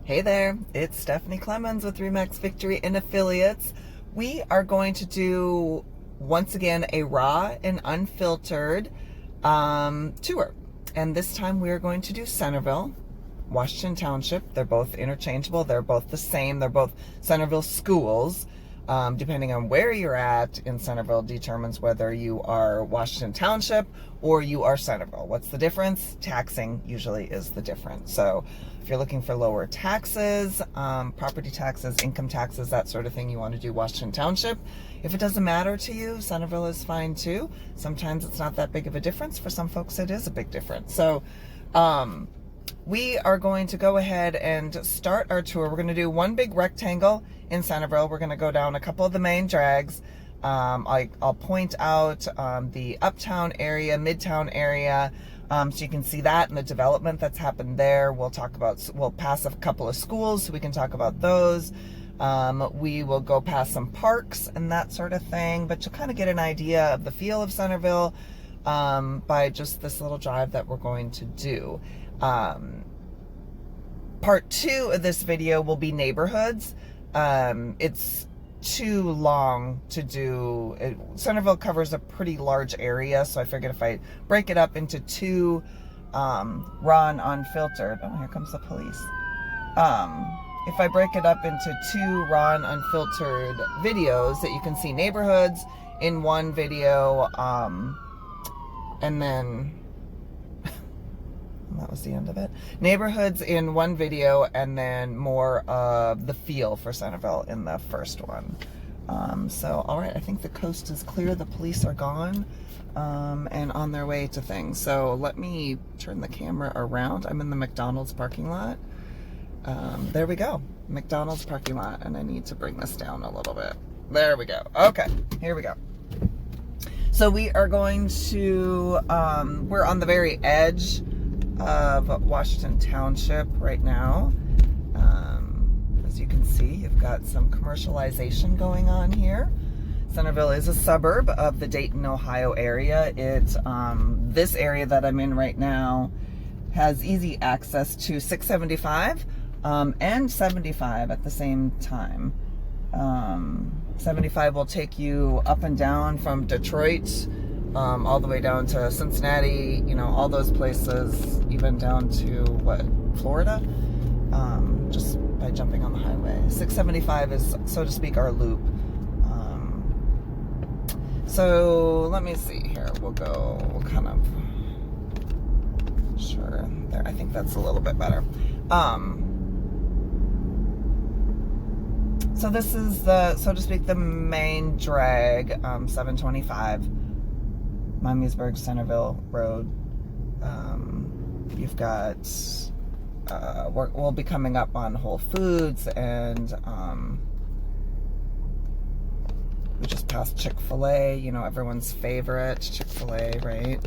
Hey there, it's Stephanie Clemens with Remax Victory and Affiliates. We are going to do, once again, a raw and unfiltered tour. And this time we are going to do Centerville, Washington Township. They're both interchangeable. They're both the same. They're both Centerville schools. Depending on where you're at in Centerville determines whether you are Washington Township or you are Centerville. What's the difference? Taxing usually is the difference. So if you're looking for lower taxes, property taxes, income taxes, that sort of thing, you want to do Washington Township. If it doesn't matter to you, Centerville is fine too. Sometimes it's not that big of a difference. For some folks, it is a big difference. So we are going to go ahead and start our tour. We're going to do one big rectangle in Centerville. We're going to go down a couple of the main drags. I'll point out the uptown area, midtown area, so you can see that and the development that's happened there. We'll pass a couple of schools, so we can talk about those. We will go past some parks and that sort of thing, but you'll kind of get an idea of the feel of Centerville by just this little drive that we're going to do. Part 2 of this video will be neighborhoods. It's too long to do. Centerville covers a pretty large area, so I figured if I break it up into 2 raw and unfiltered, oh, here comes the police. If I break it up into 2 raw and unfiltered videos, that you can see neighborhoods in one video, and then that was the end of it. Neighborhoods in one video, and then more of the feel for Centerville in the first one. So, all right, I think the coast is clear. The police are gone and on their way to things. So let me turn the camera around. I'm in the McDonald's parking lot. There we go. McDonald's parking lot, and I need to bring this down a little bit. There we go. Okay, here we go. So we are going to, we're on the very edge of Washington Township right now. As you can see, you've got some commercialization going on here. Centerville is a suburb of the Dayton, Ohio area. This area that I'm in right now has easy access to 675 and 75 at the same time. 75 will take you up and down from Detroit all the way down to Cincinnati, you know, all those places, even down to, Florida? Just by jumping on the highway. 675 is, so to speak, our loop. So let me see here. We'll kind of, sure, there. I think that's a little bit better. So this is the, so to speak, the main drag, 725. Miamisburg, Centerville Road. You've got, we'll be coming up on Whole Foods, and we just passed Chick-fil-A, you know, everyone's favorite, Chick-fil-A, right?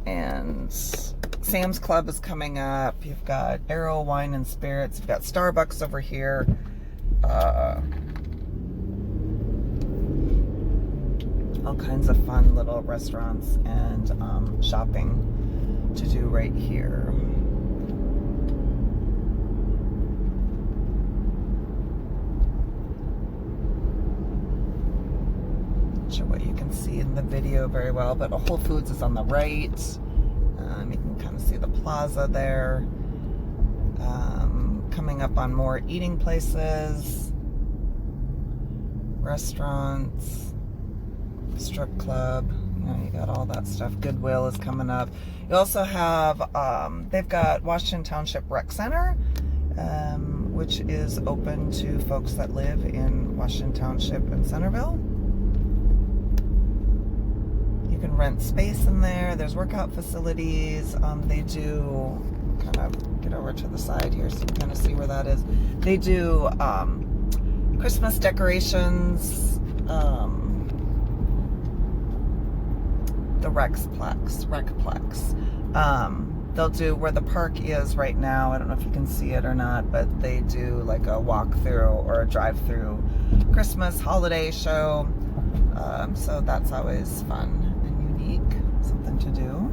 And Sam's Club is coming up. You've got Arrow Wine and Spirits. You've got Starbucks over here. All kinds of fun little restaurants and shopping to do right here. Not sure what you can see in the video very well, but a Whole Foods is on the right. You can kind of see the plaza there. Coming up on more eating places, restaurants, strip club, you know, you got all that stuff. Goodwill is coming up. You also have, they've got Washington Township Rec Center, which is open to folks that live in Washington Township and Centerville. You can rent space in there. There's workout facilities. They do, kind of get over to the side here so you can kind of see where that is. They do Christmas decorations, the Recplex. They'll do where the park is right now. I don't know if you can see it or not, but they do like a walk-through or a drive-through Christmas holiday show. So that's always fun and unique, something to do.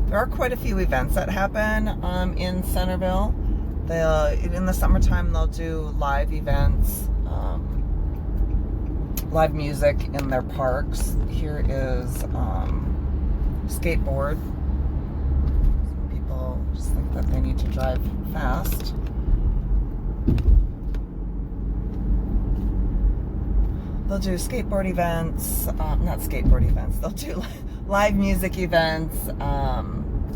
There are quite a few events that happen in Centerville. In the summertime, they'll do live events, live music in their parks. Here is skateboard. People just think that they need to drive fast. They'll do skateboard events, not skateboard events, they'll do live music events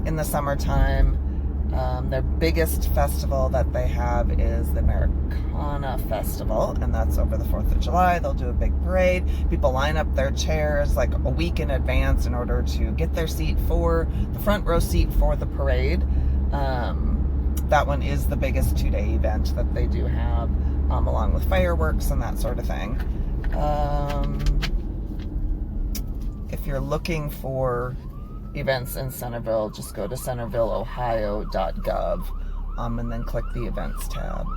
in the summertime. Their biggest festival that they have is the Americana Festival, and that's over the 4th of July. They'll do a big parade. People line up their chairs like a week in advance in order to get their seat for the front row seat for the parade. That one is the biggest 2-day event that they do have, along with fireworks and that sort of thing. If you're looking for events in Centerville, just go to centervilleohio.gov and then click the events tab.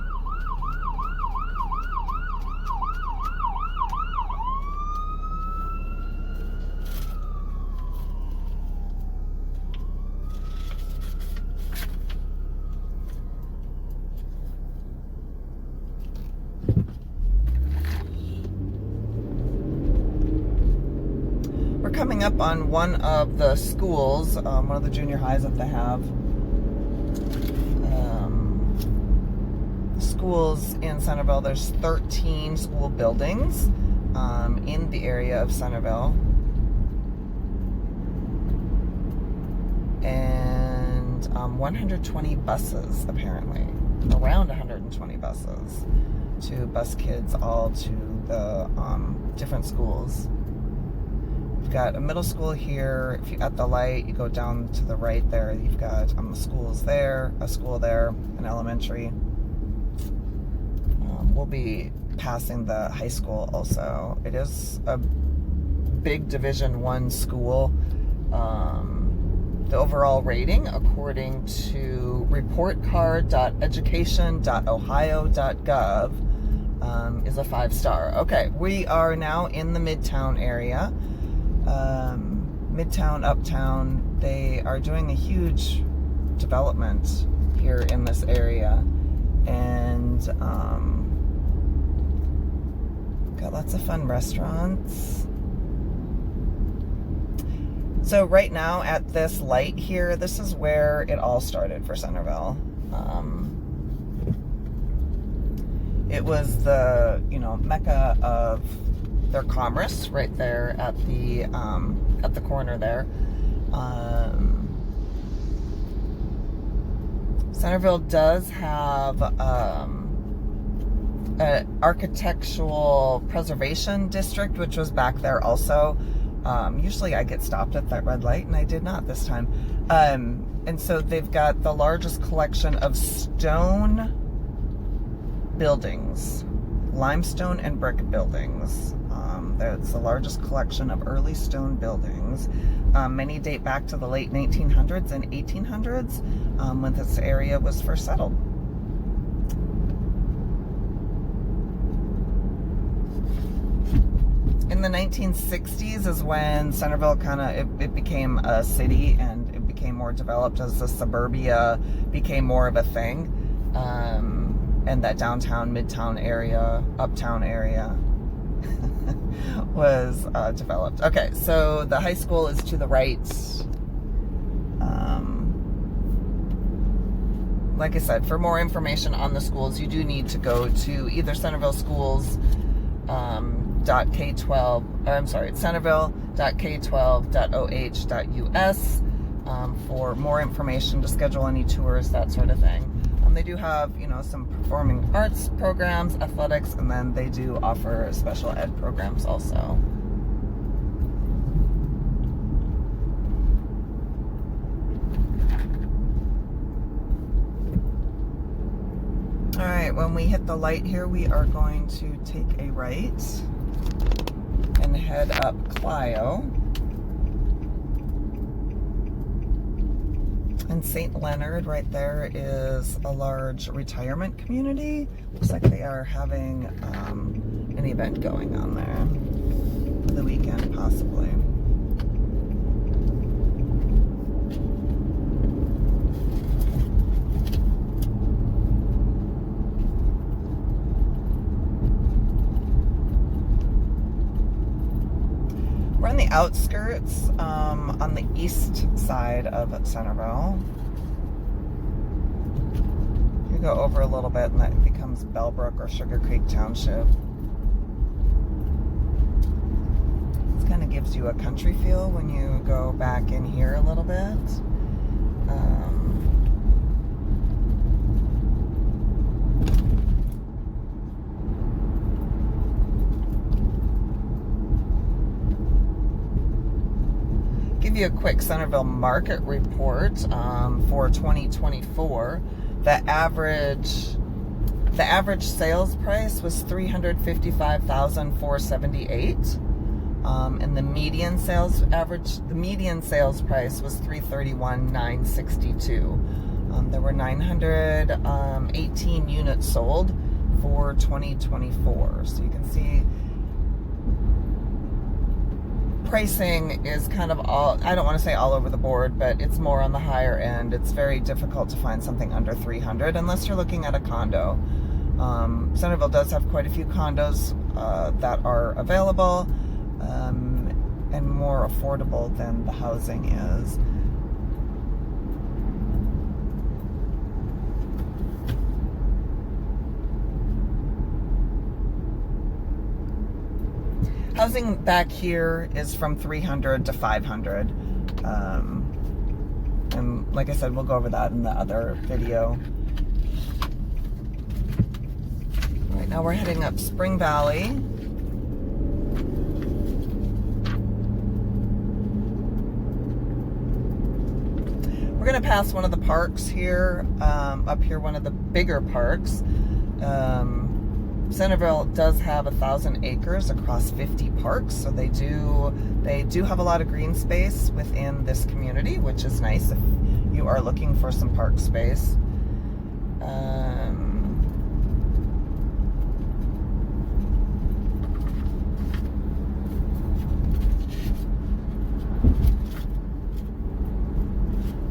Coming up on one of the schools, one of the junior highs that they have. Schools in Centerville, there's 13 school buildings in the area of Centerville. And 120 buses, apparently. Around 120 buses to bus kids all to the different schools. You've got a middle school here. If you're at the light, you go down to the right there. You've got the schools there, a school there, an elementary. We'll be passing the high school also. It is a big Division I school. The overall rating, according to reportcard.education.ohio.gov, is a 5-star. Okay, we are now in the Midtown area. Midtown, Uptown, they are doing a huge development here in this area, and got lots of fun restaurants. So right now at this light here, this is where it all started for Centerville. It was the, mecca of their commerce right there at the corner there. Centerville does have an architectural preservation district, which was back there also. Usually I get stopped at that red light, and I did not this time. And so they've got the largest collection of stone buildings, limestone and brick buildings. It's the largest collection of early stone buildings. Many date back to the late 1900s and 1800s, when this area was first settled. In the 1960s is when Centerville it became a city, and it became more developed as the suburbia became more of a thing. And that downtown, midtown area, uptown area was developed. Okay, so the high school is to the right. Like I said, for more information on the schools, you do need to go to either Centerville Schools Centerville.k12.oh.us for more information, to schedule any tours, that sort of thing. They do have, some performing arts programs, athletics, and then they do offer special ed programs also. All right, when we hit the light here, we are going to take a right and head up Clio. And St. Leonard right there is a large retirement community. Looks like they are having an event going on there for the weekend, possibly. outskirts, on the east side of Centerville. You go over a little bit and that becomes Bellbrook or Sugar Creek Township. This kind of gives you a country feel when you go back in here a little bit. Give you a quick Centerville market report for 2024. The average sales price was $355,478, and the median sales price was $331,962. There were 918 units sold for 2024. So you can see pricing is kind of I don't want to say all over the board, but it's more on the higher end. It's very difficult to find something under 300 unless you're looking at a condo. Centerville does have quite a few condos that are available and more affordable than the housing is. Housing back here is from 300 to 500. And like I said, we'll go over that in the other video. Right now we're heading up Spring Valley. We're going to pass one of the parks here, up here, one of the bigger parks. Centerville does have 1,000 acres across 50 parks, so they do have a lot of green space within this community, which is nice if you are looking for some park space.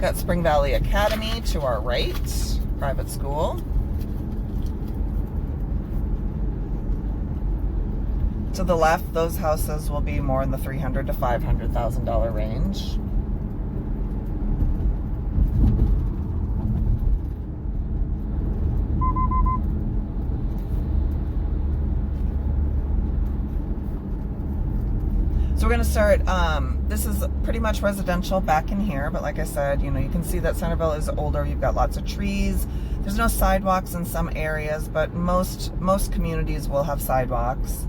Got Spring Valley Academy to our right, private school. To the left, those houses will be more in the $300,000 to $500,000 range. So we're going to start, this is pretty much residential back in here, but like I said, you can see that Centerville is older. You've got lots of trees. There's no sidewalks in some areas, but most communities will have sidewalks.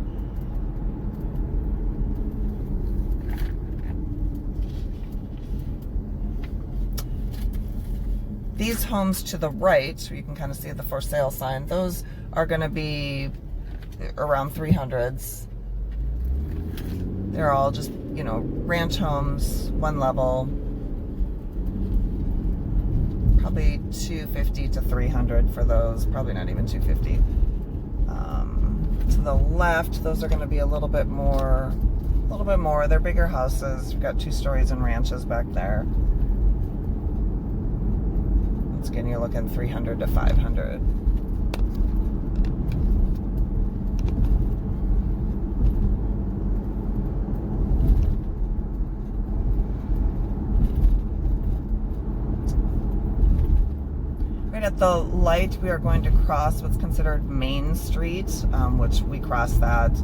These homes to the right, you can kind of see the for sale sign, those are going to be around 300s. They're all just, ranch homes, one level, probably 250 to 300 for those, probably not even 250. To the left, those are going to be a little bit more. They're bigger houses. You've got 2 stories and ranches back there. Once again, you're looking 300 to 500. Right at the light, we are going to cross what's considered Main Street, which we crossed that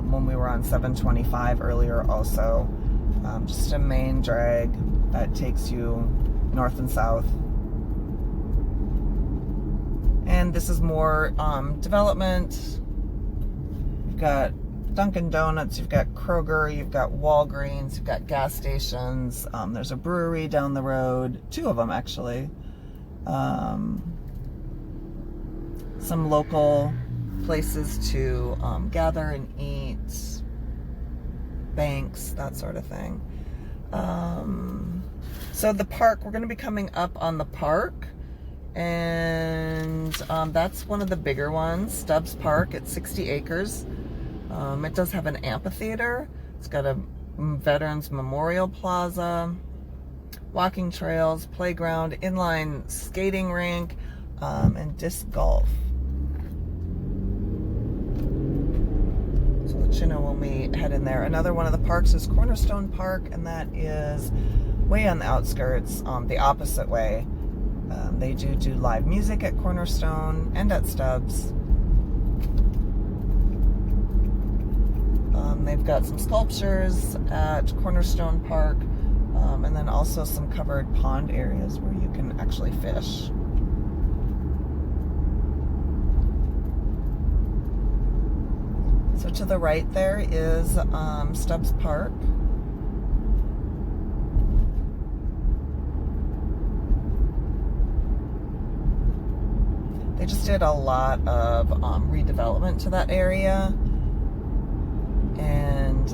when we were on 725 earlier also. Just a main drag that takes you north and south. And this is more development. You've got Dunkin' Donuts, you've got Kroger, you've got Walgreens, you've got gas stations. There's a brewery down the road, 2 of them actually. Some local places to gather and eat, banks, that sort of thing. So the park, we're going to be coming up on the park. And that's one of the bigger ones, Stubbs Park. It's 60 acres. It does have an amphitheater. It's got a Veterans Memorial Plaza, walking trails, playground, inline skating rink, and disc golf. So the let you know when we head in there. Another one of the parks is Cornerstone Park, and that is way on the outskirts, the opposite way. They do live music at Cornerstone and at Stubbs. They've got some sculptures at Cornerstone Park, and then also some covered pond areas where you can actually fish. So to the right there is Stubbs Park. They just did a lot of redevelopment to that area, and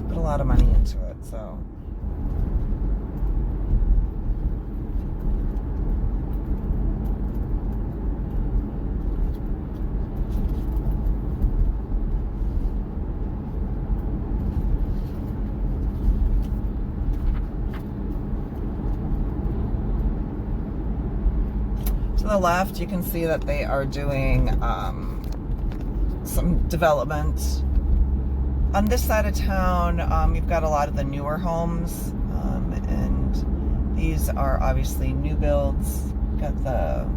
put a lot of money into it. So to the left, you can see that they are doing some development. On this side of town, you've got a lot of the newer homes, and these are obviously new builds. Got the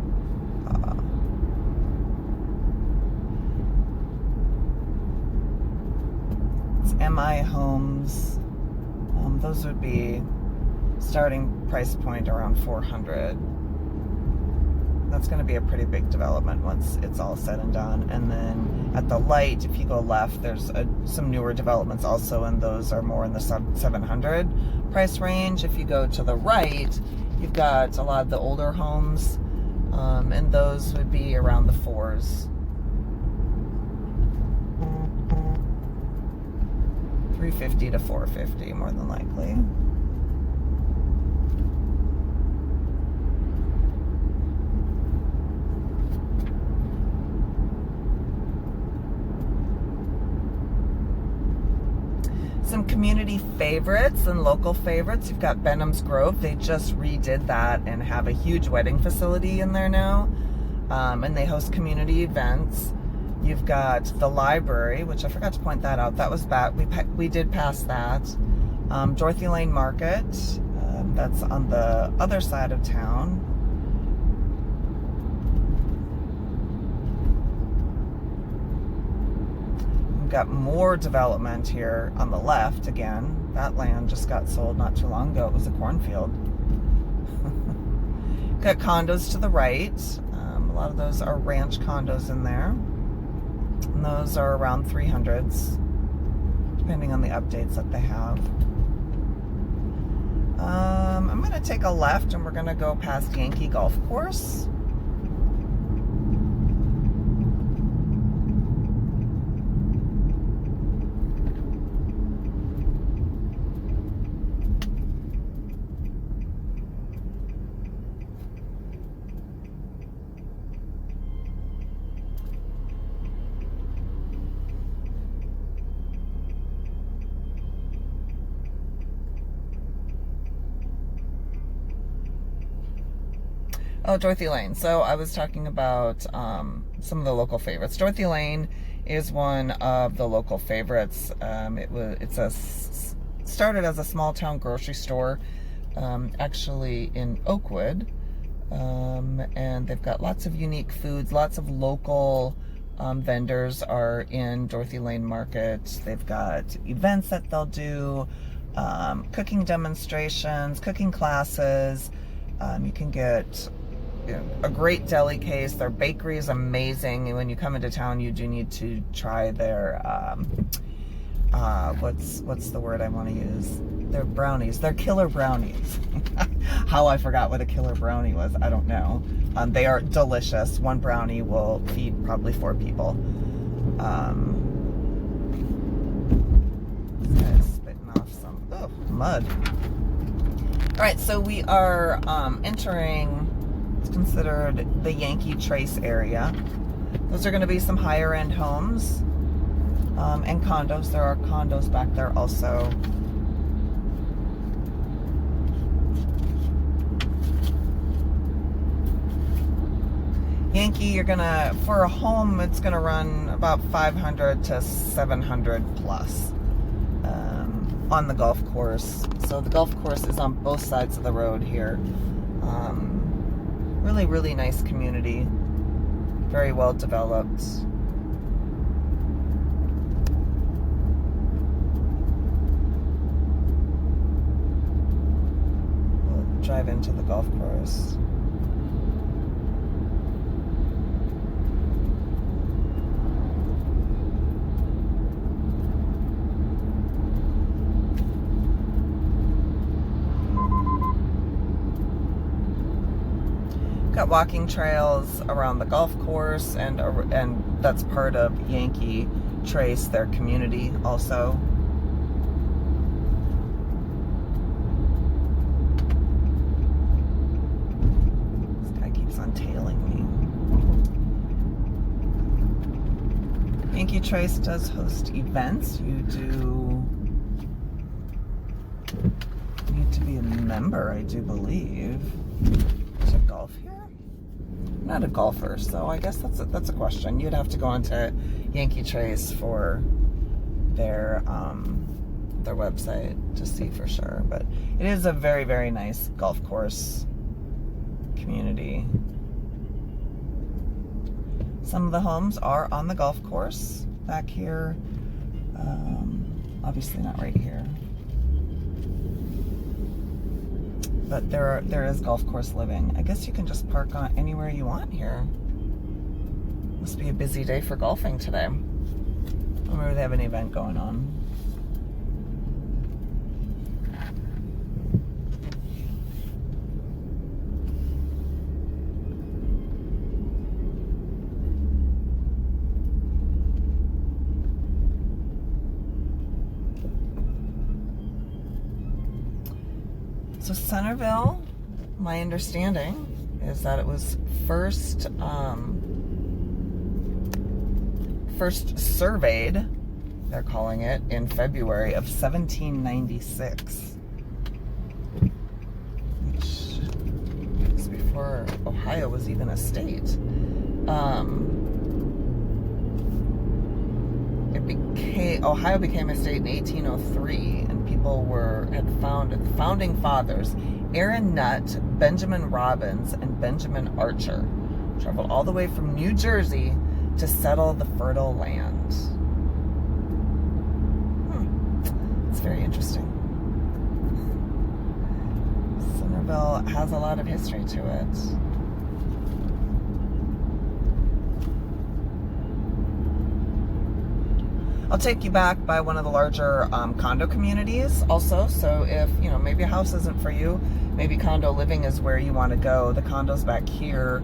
it's MI homes. Those would be starting price point around 400. That's going to be a pretty big development once it's all said and done. And then at the light, if you go left, there's some newer developments also, and those are more in the 700 price range. If you go to the right, you've got a lot of the older homes, and those would be around the 4s. 350 to 450 more than likely. Some community favorites and local favorites. You've got Benham's Grove. They just redid that and have a huge wedding facility in there now, and they host community events. You've got the library, which I forgot to point that out. That was back. We did pass that. Dorothy Lane Market. That's on the other side of town. Got more development here on the left again. That land just got sold not too long ago. It was a cornfield. Got condos to the right. A lot of those are ranch condos in there. And those are around 300s, depending on the updates that they have. I'm going to take a left and we're going to go past Yankee Golf Course. Oh, Dorothy Lane. So I was talking about some of the local favorites. Dorothy Lane is one of the local favorites. Started as a small town grocery store, actually in Oakwood, and they've got lots of unique foods. Lots of local vendors are in Dorothy Lane Market. They've got events that they'll do, cooking demonstrations, cooking classes. You can get a great deli case. Their bakery is amazing, and when you come into town, you do need to try their what's the word I want to use? Their brownies. Their killer brownies. How I forgot what a killer brownie was, I don't know. They are delicious. One brownie will feed probably 4 people. This guy's spitting off some mud. All right, so we are entering. It's considered the Yankee Trace area. Those are going to be some higher end homes and condos. There are condos back there also. Yankee, you're gonna, for a home, it's gonna run about 500 to 700 plus on the golf course. So the golf course is on both sides of the road here. Really, really nice community. Very well developed. We'll drive into the golf course. Got walking trails around the golf course, and that's part of Yankee Trace, their community also. This guy keeps on tailing me. Yankee Trace does host events. You need to be a member, I do believe. Is it golf here? Not a golfer, so I guess that's a question. You'd have to go onto Yankee Trace for their website to see for sure. But it is a very, very nice golf course community. Some of the homes are on the golf course back here. Obviously not right here. But there is golf course living. I guess you can just park on anywhere you want here. Must be a busy day for golfing today. Or maybe they have an event going on. So Centerville, my understanding is that it was first surveyed, they're calling it, in February of 1796, which is before Ohio was even a state. Ohio became a state in 1803, and people had founded the founding fathers, Aaron Nutt, Benjamin Robbins, and Benjamin Archer, traveled all the way from New Jersey to settle the fertile land. It's very interesting. Centerville has a lot of history to it. I'll take you back by one of the larger condo communities also. So if, maybe a house isn't for you, maybe condo living is where you want to go. The condos back here,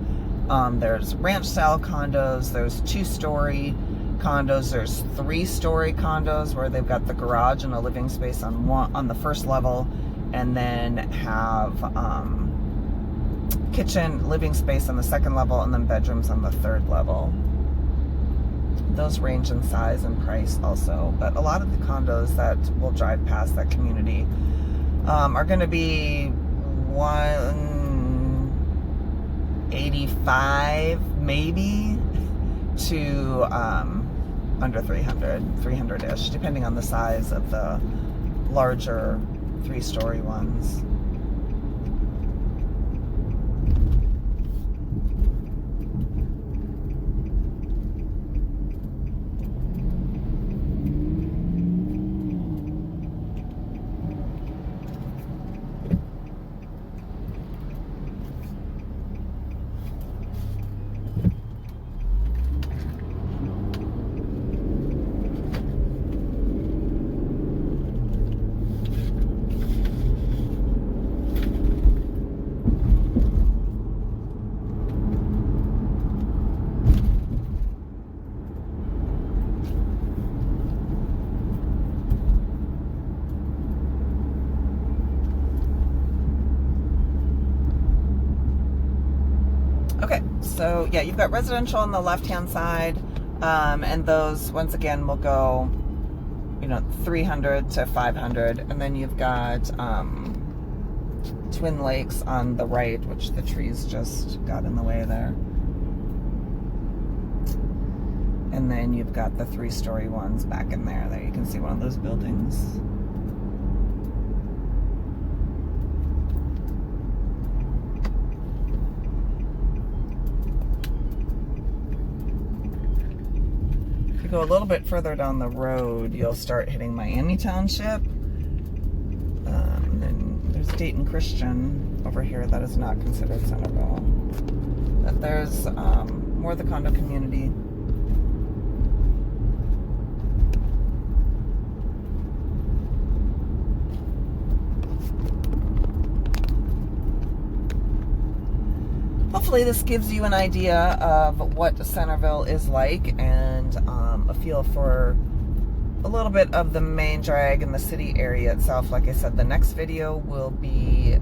there's ranch style condos, there's 2-story condos, there's 3-story condos where they've got the garage and a living space on the first level, and then have kitchen, living space on the second level, and then bedrooms on the third level. Those range in size and price also, but a lot of the condos that will drive past that community are going to be $185 maybe to under 300-ish, depending on the size of the larger 3-story ones. Okay, so yeah, you've got residential on the left-hand side, and those, once again, will go, 300 to 500, and then you've got Twin Lakes on the right, which the trees just got in the way there. And then you've got the 3-story ones back in there. There you can see one of those buildings. If you go a little bit further down the road, you'll start hitting Miami Township. Then there's Dayton Christian over here. That is not considered Centerville. But there's more of the condo community. Hopefully this gives you an idea of what Centerville is like and a feel for a little bit of the main drag in the city area itself. Like I said, the next video will be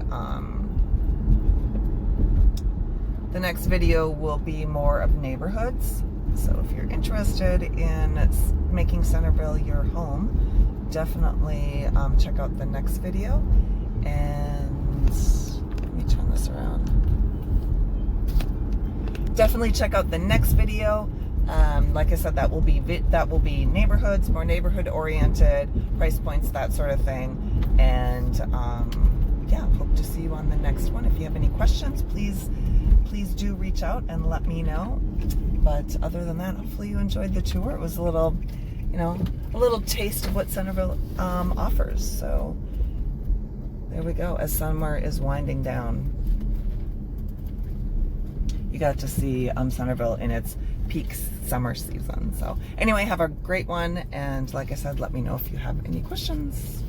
more of neighborhoods. So if you're interested in making Centerville your home, definitely check out the next video. And let me turn this around. Definitely check out the next video. Like I said, that will be neighborhoods, more neighborhood oriented, price points, that sort of thing. And yeah, hope to see you on the next one. If you have any questions, please do reach out and let me know. But other than that, hopefully you enjoyed the tour. It was a little, a little taste of what Centerville offers. So there we go. As summer is winding down, you got to see Centerville in its peak summer season. So anyway, have a great one. And like I said, let me know if you have any questions.